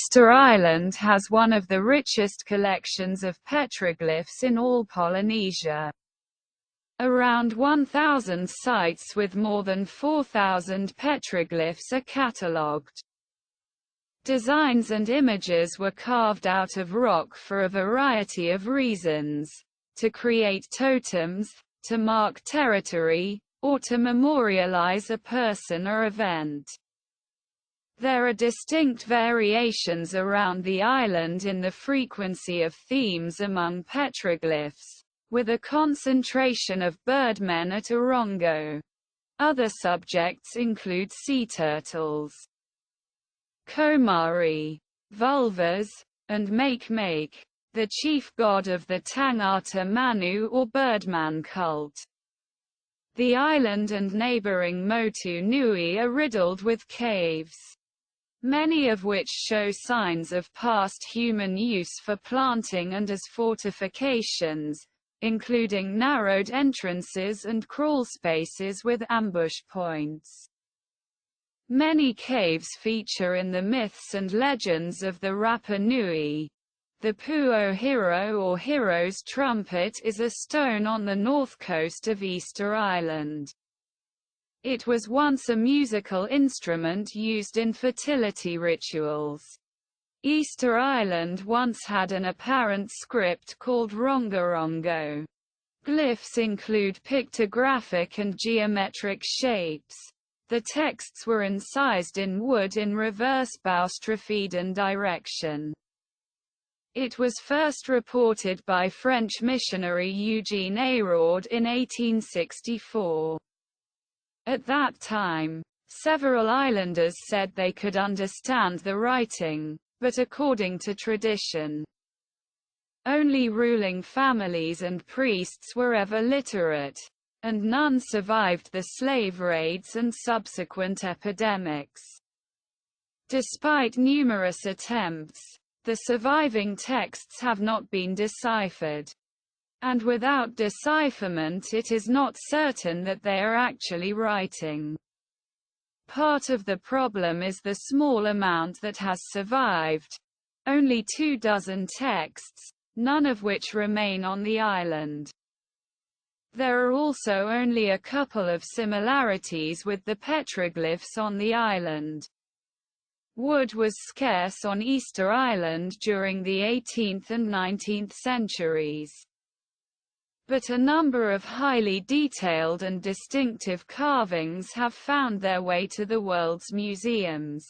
Easter Island has one of the richest collections of petroglyphs in all Polynesia. Around 1,000 sites with more than 4,000 petroglyphs are catalogued. Designs and images were carved out of rock for a variety of reasons: to create totems, to mark territory, or to memorialize a person or event. There are distinct variations around the island in the frequency of themes among petroglyphs, with a concentration of birdmen at Orongo. Other subjects include sea turtles, Komari, vulvas, and Make-Make, the chief god of the Tangata Manu or Birdman cult. The island and neighboring Motu Nui are riddled with caves, many of which show signs of past human use for planting and as fortifications, including narrowed entrances and crawl spaces with ambush points. Many caves feature in the myths and legends of the Rapa Nui. The Pu'o Hero or Hero's Trumpet is a stone on the north coast of Easter Island. It was once a musical instrument used in fertility rituals. Easter Island once had an apparent script called Rongorongo. Glyphs include pictographic and geometric shapes. The texts were incised in wood in reverse boustrophedon direction. It was first reported by French missionary Eugene Ayraud in 1864. At that time, several islanders said they could understand the writing, but according to tradition, only ruling families and priests were ever literate, and none survived the slave raids and subsequent epidemics. Despite numerous attempts, the surviving texts have not been deciphered. And without decipherment it is not certain that they are actually writing. Part of the problem is the small amount that has survived. Only 24 texts, none of which remain on the island. There are also only a couple of similarities with the petroglyphs on the island. Wood was scarce on Easter Island during the 18th and 19th centuries. But a number of highly detailed and distinctive carvings have found their way to the world's museums.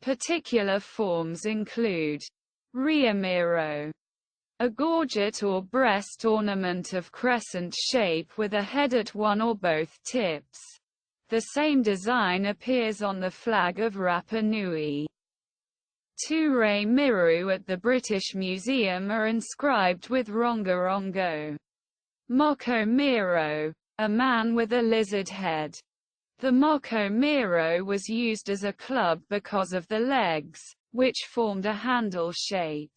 Particular forms include Riamiro, a gorget or breast ornament of crescent shape with a head at one or both tips. The same design appears on the flag of Rapa Nui. Ture Miru at the British Museum are inscribed with Rongorongo. Moko Miro, a man with a lizard head. The Moko Miro was used as a club because of the legs, which formed a handle shape.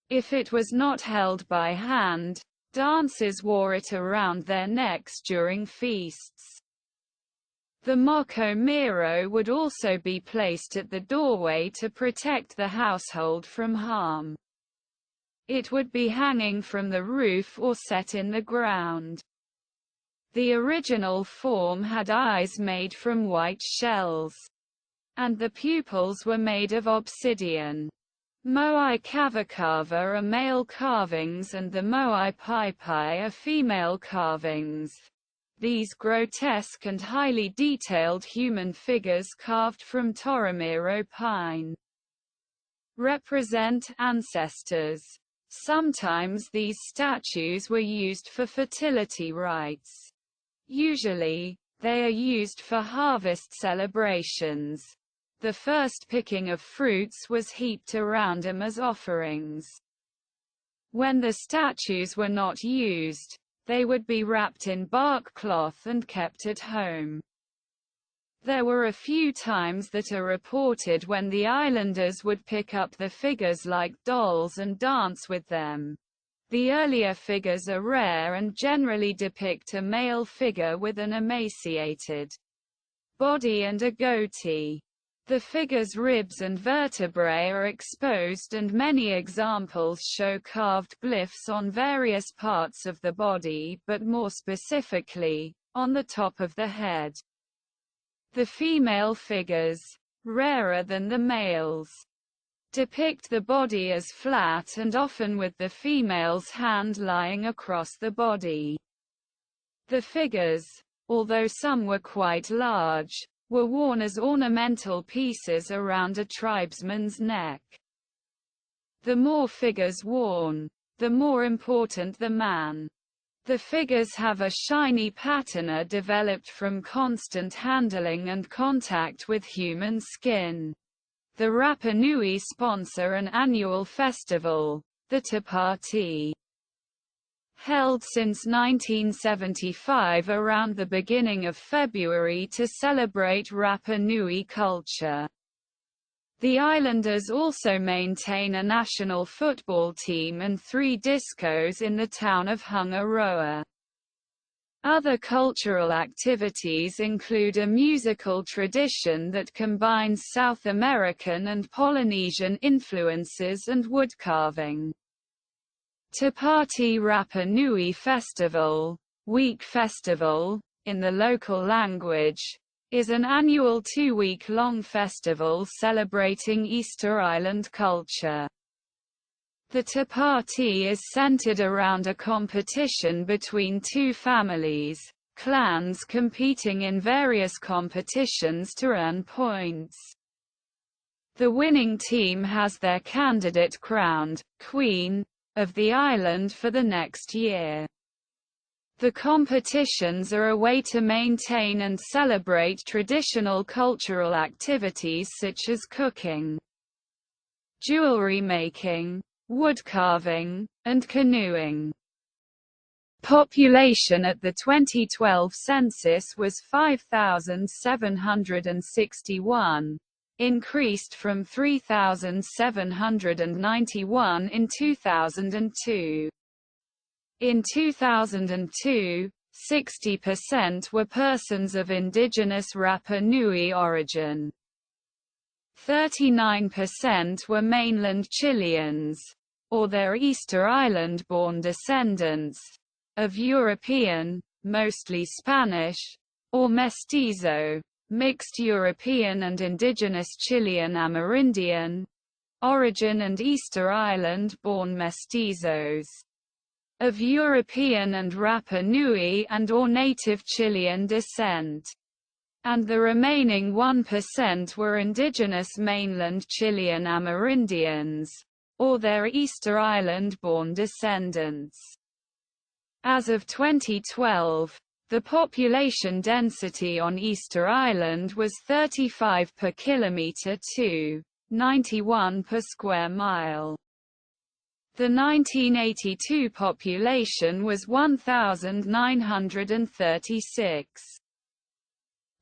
If it was not held by hand, dancers wore it around their necks during feasts. The Moko Miro would also be placed at the doorway to protect the household from harm. It would be hanging from the roof or set in the ground. The original form had eyes made from white shells, and the pupils were made of obsidian. Moai Kavakava are male carvings and the Moai Paipai are female carvings. These grotesque and highly detailed human figures carved from Toromiro pine represent ancestors. Sometimes these statues were used for fertility rites. Usually, they are used for harvest celebrations. The first picking of fruits was heaped around them as offerings. When the statues were not used, they would be wrapped in bark cloth and kept at home. There were a few times that are reported when the islanders would pick up the figures like dolls and dance with them. The earlier figures are rare and generally depict a male figure with an emaciated body and a goatee. The figure's ribs and vertebrae are exposed, and many examples show carved glyphs on various parts of the body, but more specifically, on the top of the head. The female figures, rarer than the males, depict the body as flat and often with the female's hand lying across the body. The figures, although some were quite large, were worn as ornamental pieces around a tribesman's neck. The more figures worn, the more important the man. The figures have a shiny patina developed from constant handling and contact with human skin. The Rapa Nui sponsor an annual festival, the Te Pāti, held since 1975 around the beginning of February to celebrate Rapa Nui culture. The islanders also maintain a national football team and 3 discos in the town of Hungaroa. Other cultural activities include a musical tradition that combines South American and Polynesian influences and woodcarving. Te Pāti Rapa Nui Festival, Week Festival, in the local language, is an annual 2-week-long festival celebrating Easter Island culture. The Te Pāti is centered around a competition between 2 families, clans competing in various competitions to earn points. The winning team has their candidate crowned Queen of the island for the next year. The competitions are a way to maintain and celebrate traditional cultural activities such as cooking, jewelry making, woodcarving, and canoeing. Population at the 2012 census was 5,761. Increased from 3,791 in 2002. In 2002, 60% were persons of indigenous Rapa Nui origin. 39% were mainland Chileans, or their Easter Island-born descendants, of European, mostly Spanish, or mestizo, mixed European and indigenous Chilean Amerindian origin, and Easter Island-born mestizos of European and Rapa Nui and or native Chilean descent. And the remaining 1% were indigenous mainland Chilean Amerindians, or their Easter Island-born descendants. As of 2012, the population density on Easter Island was 35 per kilometer to 91 per square mile. The 1982 population was 1,936.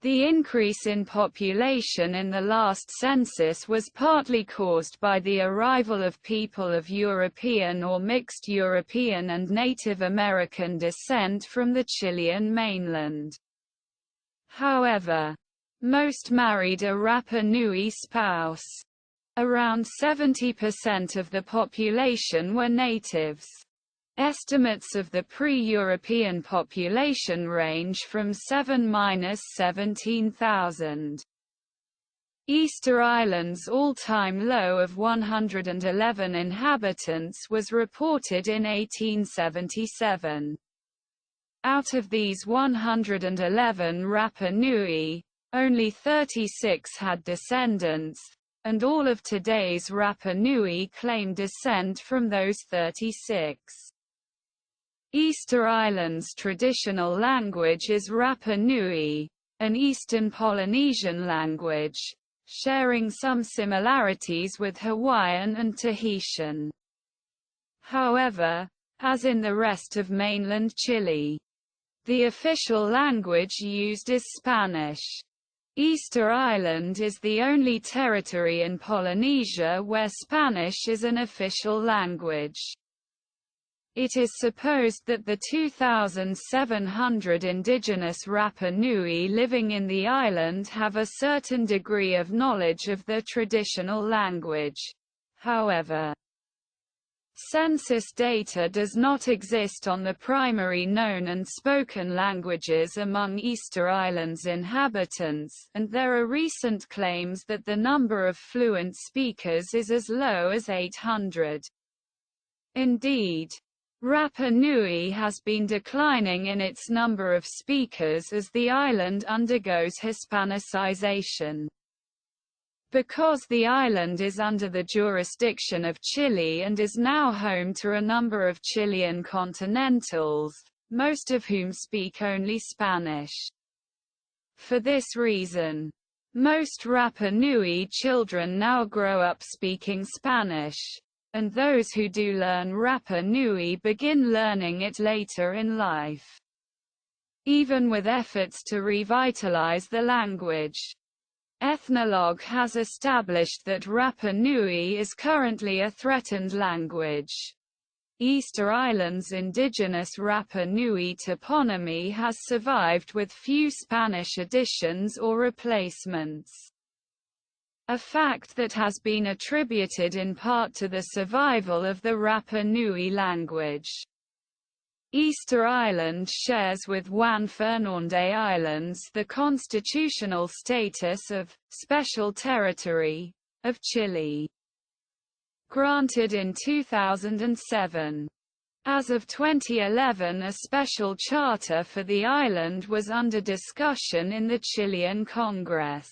The increase in population in the last census was partly caused by the arrival of people of European or mixed European and Native American descent from the Chilean mainland. However, most married a Rapa Nui spouse. Around 70% of the population were natives. Estimates of the pre-European population range from 7–17,000. Easter Island's all-time low of 111 inhabitants was reported in 1877. Out of these 111 Rapa Nui, only 36 had descendants, and all of today's Rapa Nui claim descent from those 36. Easter Island's traditional language is Rapa Nui, an Eastern Polynesian language, sharing some similarities with Hawaiian and Tahitian. However, as in the rest of mainland Chile, the official language used is Spanish. Easter Island is the only territory in Polynesia where Spanish is an official language. It is supposed that the 2,700 indigenous Rapa Nui living in the island have a certain degree of knowledge of the traditional language. However, census data does not exist on the primary known and spoken languages among Easter Island's inhabitants, and there are recent claims that the number of fluent speakers is as low as 800. Indeed, Rapa Nui has been declining in its number of speakers as the island undergoes Hispanicization. Because the island is under the jurisdiction of Chile and is now home to a number of Chilean continentals, most of whom speak only Spanish. For this reason, most Rapa Nui children now grow up speaking Spanish, and those who do learn Rapa Nui begin learning it later in life. Even with efforts to revitalize the language, Ethnologue has established that Rapa Nui is currently a threatened language. Easter Island's indigenous Rapa Nui toponymy has survived with few Spanish additions or replacements, a fact that has been attributed in part to the survival of the Rapa Nui language. Easter Island shares with Juan Fernández Islands the constitutional status of «special territory» of Chile, granted in 2007. As of 2011, a special charter for the island was under discussion in the Chilean Congress.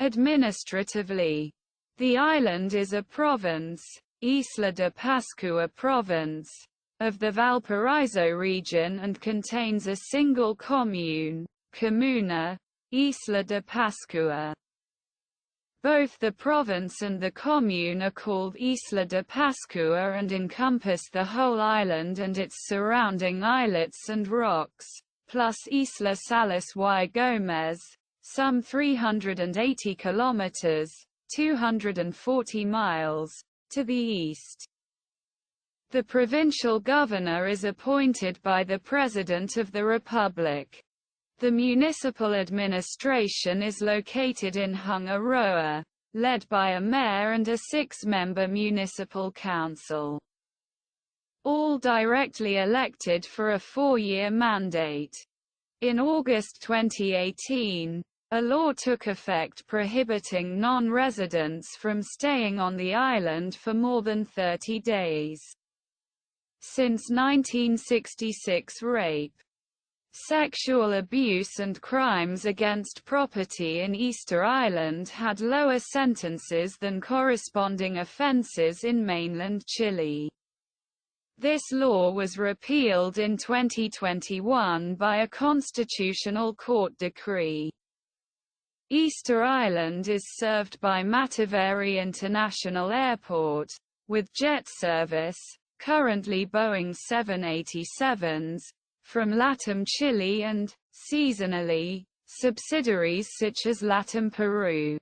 Administratively, the island is a province, Isla de Pascua province, of the Valparaiso region and contains a single commune, Comuna, Isla de Pascua. Both the province and the commune are called Isla de Pascua and encompass the whole island and its surrounding islets and rocks, plus Isla Salas y Gómez, some 380 kilometers, 240 miles, to the east. The provincial governor is appointed by the President of the Republic. The municipal administration is located in Hungaroa, led by a mayor and a 6-member municipal council, all directly elected for a 4-year mandate. In August 2018, a law took effect prohibiting non-residents from staying on the island for more than 30 days. Since 1966, rape, sexual abuse and crimes against property in Easter Island had lower sentences than corresponding offenses in mainland Chile. This law was repealed in 2021 by a constitutional court decree. Easter Island is served by Mataveri International Airport, with jet service, currently Boeing 787s, from LATAM Chile and, seasonally, subsidiaries such as LATAM Peru.